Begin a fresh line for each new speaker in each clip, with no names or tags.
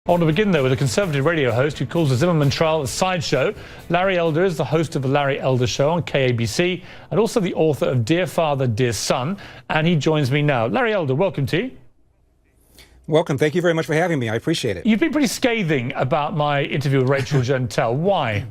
I want to begin, though, with a conservative radio host who calls the Zimmerman trial a sideshow. Larry Elder is the host of The Larry Elder Show on KABC and also the author of Dear Father, Dear Son, and he joins me now. Larry Elder, welcome to you.
Welcome. Thank you very much for having me. I appreciate it.
You've been pretty scathing about my interview with Rachel Jeantel. Why?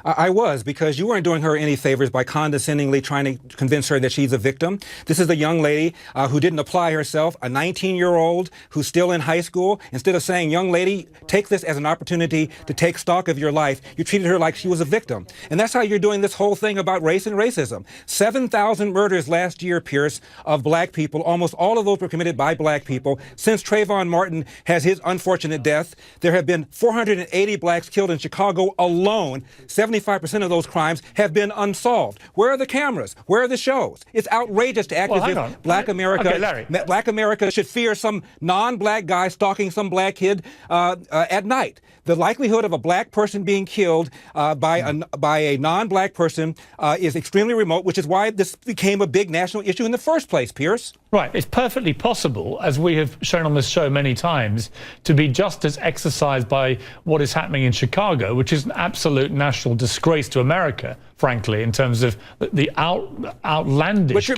I was, because you weren't doing her any favors by condescendingly trying to convince her that she's a victim. This is a young lady who didn't apply herself, a 19-year-old who's still in high school. Instead of saying, young lady, take this as an opportunity to take stock of your life, you treated her like she was a victim. And that's how you're doing this whole thing about race and racism. 7,000 murders last year, Piers, of black people. Almost all of those were committed by black people. Since Trayvon Martin has his unfortunate death, there have been 480 blacks killed in Chicago alone. 75% of those crimes have been unsolved. Where are the cameras? Where are the shows? It's outrageous to act as if Black America should fear some non-black guy stalking some black kid at night. The likelihood of a black person being killed by a non-black person is extremely remote, which is why this became a big national issue in the first place, Piers.
Right. It's perfectly possible, as we have shown on this show many times, to be just as exercised by what is happening in Chicago, which is an absolute national disgrace to America, frankly, in terms of the outlandish.
But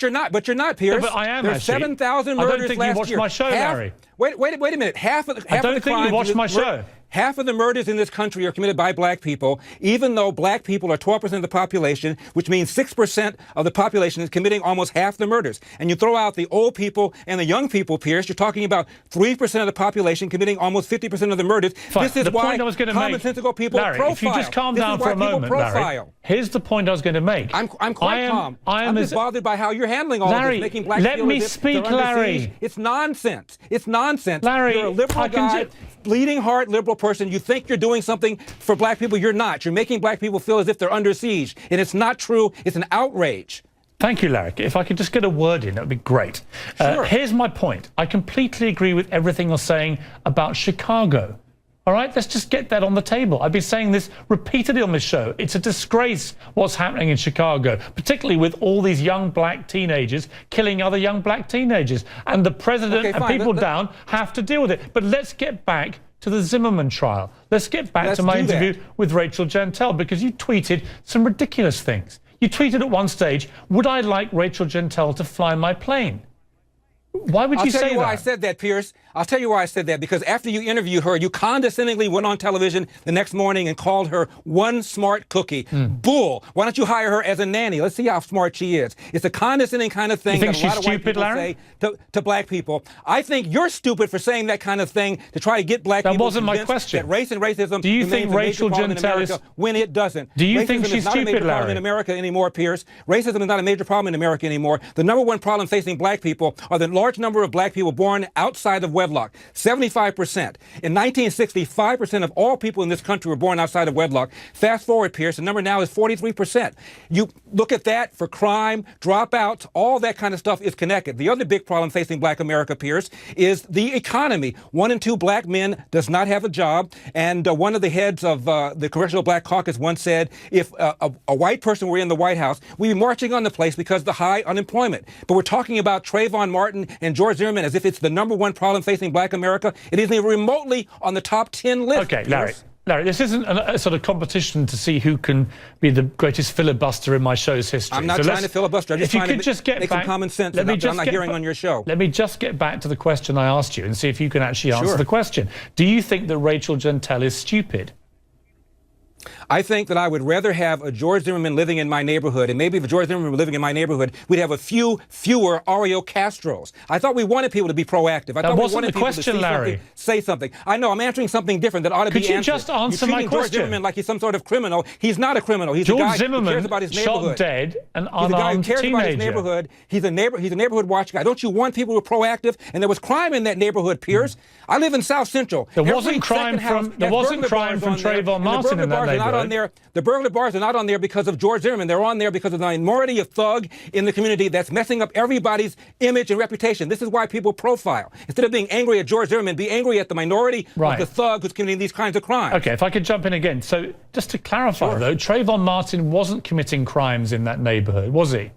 you're not, Piers.
No, but I am.
There's 7,000 murders last year.
I don't think you watched my show, Larry.
Wait a minute.
I don't think you watched my show.
Half of the murders in this country are committed by black people, even though black people are 12% of the population, which means 6% of the population is committing almost half the murders. And you throw out the old people and the young people, Piers, you're talking about 3% of the population committing almost 50% of the murders.
Fine.
This is
the
why
point I was going to
commonsensical people
Larry,
profile.
if you just calm down for a moment, Larry, here's the point I was going to make.
I'm quite calm. I'm just bothered by how you're handling all
Larry,
of this, making black
let
feel
me
as if
speak,
they're under
Larry.
siege. It's nonsense. It's nonsense.
Larry,
you're a liberal guy, bleeding heart liberal person. You think you're doing something for black people. You're not. You're making black people feel as if they're under siege. And it's not true. It's an outrage.
Thank you, Larry. If I could just get a word in, that would be great.
Sure.
Here's my point. I completely agree with everything you're saying about Chicago. All right, let's just get that on the table. I've been saying this repeatedly on this show. It's a disgrace what's happening in Chicago, particularly with all these young black teenagers killing other young black teenagers. And the president and people down have to deal with it. But let's get back to the Zimmerman trial. Let's get back to my interview with Rachel Jeantel, because you tweeted some ridiculous things. You tweeted at one stage, would I like Rachel Jeantel to fly my plane? Why would you say that?
I'll tell you why I said that, Piers. I'll tell you why I said that, because after you interviewed her, you condescendingly went on television the next morning and called her one smart cookie. Bull. Why don't you hire her as a nanny? Let's see how smart she is. It's a condescending kind of thing that a lot of white people say to black people. I think you're stupid for saying that kind of thing to try to get black people.
That wasn't my question.
That race and racism.
Do you think Rachel Jeantel is
when it doesn't?
Do you think she's stupid, Larry?
In America anymore, Piers. Racism is not a major problem in America anymore. The number one problem facing black people are the large number of black people born outside of wedlock. 75%. In 1960, 5% of all people in this country were born outside of wedlock. Fast forward, Piers, the number now is 43%. You look at that for crime, dropouts, all that kind of stuff is connected. The other big problem facing black America, Piers, is the economy. 1 in 2 black men does not have a job. And one of the heads of the Congressional Black Caucus once said, if a white person were in the White House, we'd be marching on the place because of the high unemployment. But we're talking about Trayvon Martin and George Zimmerman as if it's the number one problem facing black America. It isn't even remotely on the top 10 list.
Okay, Larry, this isn't a sort of competition to see who can be the greatest filibuster in my show's history.
I'm not trying to filibuster. I'm just trying to make some common sense. I'm not hearing on your show.
Let me just get back to the question I asked you and see if you can actually answer the question. Do you think that Rachel Jeantel is stupid?
I think that I would rather have a George Zimmerman living in my neighborhood, and maybe if George Zimmerman were living in my neighborhood, we'd have fewer Oreo Castros. I thought we wanted people to be proactive. I thought we wanted people to see something, say something. I know, I'm answering something different that ought to be answered.
Could you just answer my question?
George Zimmerman like he's some sort of criminal. He's not a criminal. He's
George
a guy
Zimmerman
who cares about his neighborhood.
Shot dead an unarmed
He's a guy who cares
teenager.
About his neighborhood. He's a neighborhood watch guy. Don't you want people who are proactive? And there was crime in that neighborhood, Piers. I live in South Central.
There wasn't crime from Trayvon Martin in that neighborhood.
The burglar bars are not on there because of George Zimmerman. They're on there because of the minority of thug in the community that's messing up everybody's image and reputation. This is why people profile. Instead of being angry at George Zimmerman, be angry at the minority of the thug who's committing these kinds of crimes.
Okay, if I could jump in again. So just to clarify, though, Trayvon Martin wasn't committing crimes in that neighborhood, was he?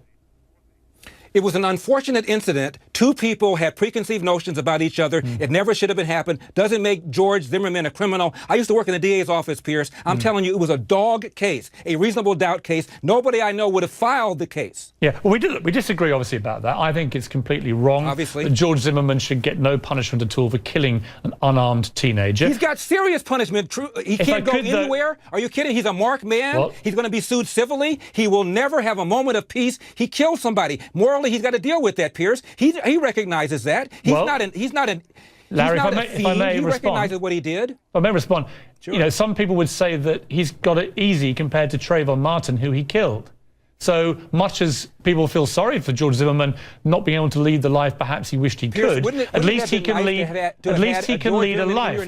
It was an unfortunate incident. Two people had preconceived notions about each other. It never should have been happened. Doesn't make George Zimmerman a criminal. I used to work in the DA's office, Piers. I'm telling you, it was a dog case, a reasonable doubt case. Nobody I know would have filed the case.
Yeah, well, we disagree, obviously, about that. I think it's completely wrong.
Obviously.
That George Zimmerman should get no punishment at all for killing an unarmed teenager.
He's got serious punishment. He can't go anywhere. Are you kidding? He's a marked man.
Well,
he's going to be sued civilly. He will never have a moment of peace. He killed somebody. Morally, he's got to deal with that, Piers. He recognizes that. He's not an
Larry,
he's not
if I may
he
respond,
recognizes what he did.
If I may respond.
Sure.
You know, some people would say that he's got it easy compared to Trayvon Martin, who he killed. So much as people feel sorry for George Zimmerman not being able to lead the life perhaps he wished he could, at least he can lead. At least he can lead a life.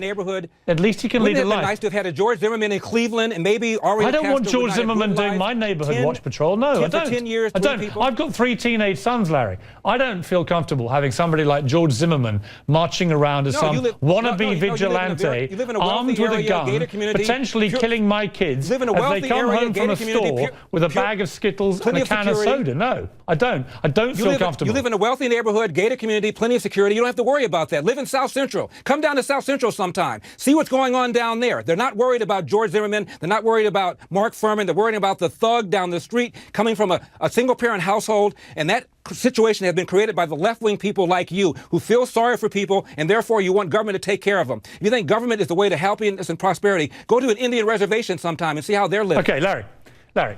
At least he can lead a life. Wouldn't it have been
nice to have had a George Zimmerman in Cleveland and maybe already?
I don't want George Zimmerman doing my neighborhood watch patrol. No, I don't.
10 years,
I don't.
People.
I've got 3 teenage sons, Larry. I don't feel comfortable having somebody like George Zimmerman marching around as some wannabe vigilante, armed with a gun, potentially killing my kids as they come home from a store with a bag of Skittles and a can of soda. No, I don't. I don't feel comfortable.
You live in a wealthy neighborhood, gated community, plenty of security. You don't have to worry about that. Live in South Central. Come down to South Central sometime. See what's going on down there. They're not worried about George Zimmerman. They're not worried about Mark Furman. They're worried about the thug down the street coming from a single-parent household. And that situation has been created by the left-wing people like you who feel sorry for people, and therefore you want government to take care of them. If you think government is the way to happiness and prosperity, go to an Indian reservation sometime and see how they're living.
Okay, Larry,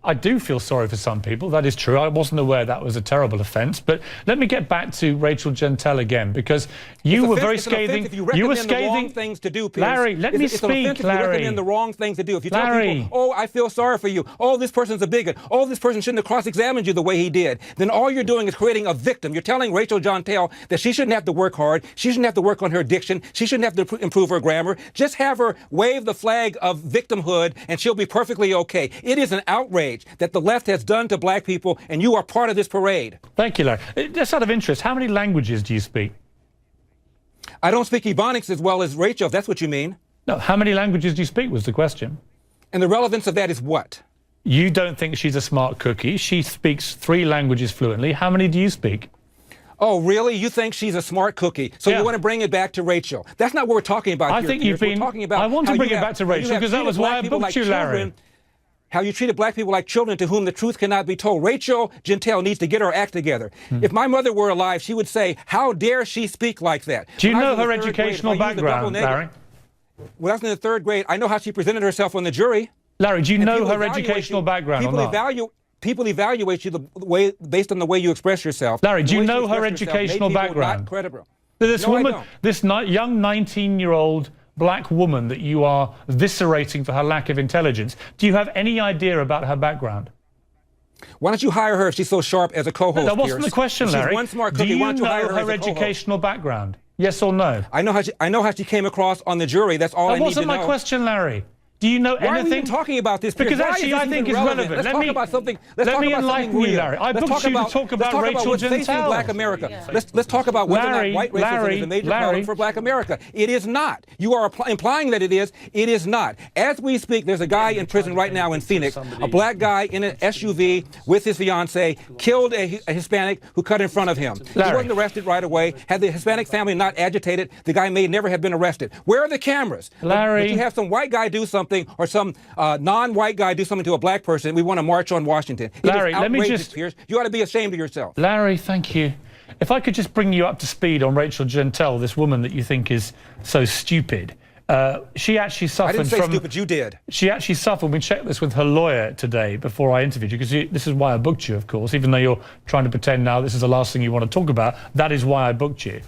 I do feel sorry for some people. That is true. I wasn't aware that was a terrible offence. But let me get back to Rachel Jeantel again, because you were very scathing. You were scathing.
The wrong things to do, Piers.
Larry, let me speak, Larry.
If you recommend the wrong things to do. If you tell people, oh, I feel sorry for you. Oh, this person's a bigot. Oh, this person shouldn't have cross-examined you the way he did. Then all you're doing is creating a victim. You're telling Rachel Jeantel that she shouldn't have to work hard. She shouldn't have to work on her diction. She shouldn't have to improve her grammar. Just have her wave the flag of victimhood, and she'll be perfectly okay. It is an outrage that the left has done to black people, and you are part of this parade.
Thank you, Larry. Just out of interest, how many languages do you speak?
I don't speak Ebonics as well as Rachel, if that's what you mean.
No, how many languages do you speak was the question.
And the relevance of that is what?
You don't think she's a smart cookie. She speaks 3 languages fluently. How many do you speak?
Oh, really? You think she's a smart cookie? So you want to bring it back to Rachel. That's not what we're talking about
I
here,
think
Piers.
you've been...
We're talking about
I want to bring it back to Rachel, because that was why I booked you, Larry.
How you treated black people like children to whom the truth cannot be told. Rachel Jeantel needs to get her act together. If my mother were alive, she would say, how dare she speak like that?
Do you know her educational background, Larry?
When I was in the 3rd grade, I know how she presented herself on the jury.
Larry, do you know her educational background or not?
People evaluate you based on the way you express yourself.
Larry, do you know her educational background? This woman, this young 19-year-old black woman that you are eviscerating for her lack of intelligence, do you have any idea about her background?
Why don't you hire her if she's so sharp as a co-host?
That wasn't the question, Larry.
She's one smart cookie.
Do you
Why don't you hire
know
her
her educational background? Yes or no?
I know how she came across on the jury. That's all I need to know.
That wasn't my question, Larry. Do you know anything?
Why are we even talking about this?
Because actually, I think it's relevant.
Let's talk about something.
Let me enlighten you, Larry. I booked you to talk about Rachel Jeantel.
Black America. Let's talk about whether or not white racism is a major problem for black America. It is not. You are implying that it is. It is not. As we speak, there's a guy in prison right now in Phoenix, a black guy in an SUV with his fiancée, killed a Hispanic who cut in front of him. He wasn't arrested right away. Had the Hispanic family not agitated, the guy may never have been arrested. Where are the cameras?
Larry.
But you have some white guy do something, or some non-white guy do something to a black person, we want to march on Washington.
Larry, let me just...
Piers. You ought to be ashamed of yourself.
Larry, thank you. If I could just bring you up to speed on Rachel Jeantel, this woman that you think is so stupid. She actually suffered from...
I didn't say stupid, you did.
She actually suffered. We checked this with her lawyer today before I interviewed you, because this is why I booked you, of course, even though you're trying to pretend now this is the last thing you want to talk about. That is why I booked you.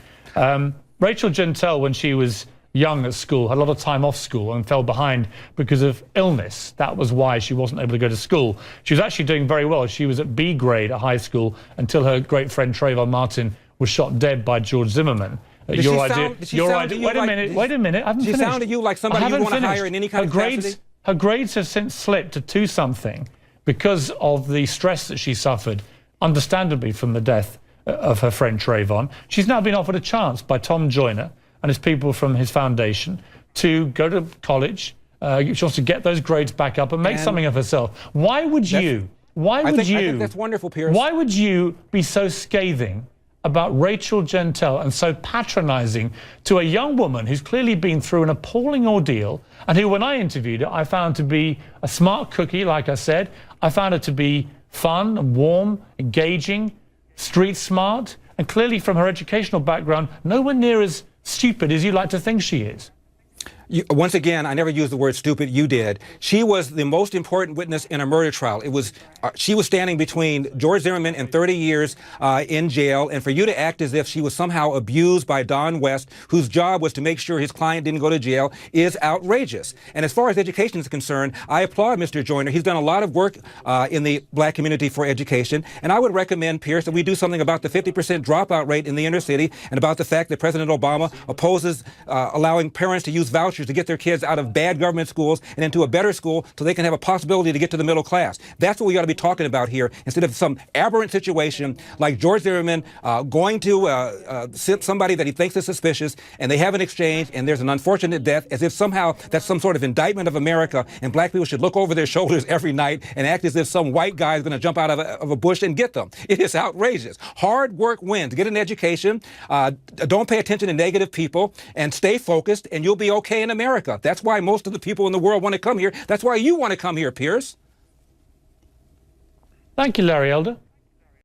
Rachel Jeantel, when she was young at school, had a lot of time off school and fell behind because of illness. That was why she wasn't able to go to school. She was actually doing very well. She was at B grade at high school until her great friend Trayvon Martin was shot dead by George Zimmerman. Wait a minute. I haven't finished.
She sounded to you like somebody you want to hire in any kind of capacity?
Her grades have since slipped to 2-something because of the stress that she suffered, understandably, from the death of her friend Trayvon. She's now been offered a chance by Tom Joyner and his people from his foundation to go to college. She wants to get those grades back up and make something of herself. Why would why would you?
I think that's wonderful, Piers.
Why would you be so scathing about Rachel Jeantel and so patronizing to a young woman who's clearly been through an appalling ordeal and who, when I interviewed her, I found to be a smart cookie, like I said. I found her to be fun and warm, engaging, street smart, and clearly from her educational background, nowhere near as stupid as you like to think she is.
Once again, I never used the word stupid. You did. She was the most important witness in a murder trial. It was she was standing between George Zimmerman and 30 years in jail, and for you to act as if she was somehow abused by Don West, whose job was to make sure his client didn't go to jail, is outrageous. And as far as education is concerned, I applaud Mr. Joyner. He's done a lot of work in the black community for education, and I would recommend, Pierce, that we do something about the 50% dropout rate in the inner city and about the fact that President Obama opposes allowing parents to use vouchers to get their kids out of bad government schools and into a better school so they can have a possibility to get to the middle class. That's what we ought to be talking about here, instead of some aberrant situation like George Zimmerman going to somebody that he thinks is suspicious, and they have an exchange, and there's an unfortunate death, as if somehow that's some sort of indictment of America, and black people should look over their shoulders every night and act as if some white guy is going to jump out of a bush and get them. It is outrageous. Hard work wins. Get an education. Don't pay attention to negative people, and stay focused, and you'll be okay in America. That's why most of the people in the world want to come here. That's why you want to come here, Piers.
Thank you, Larry Elder.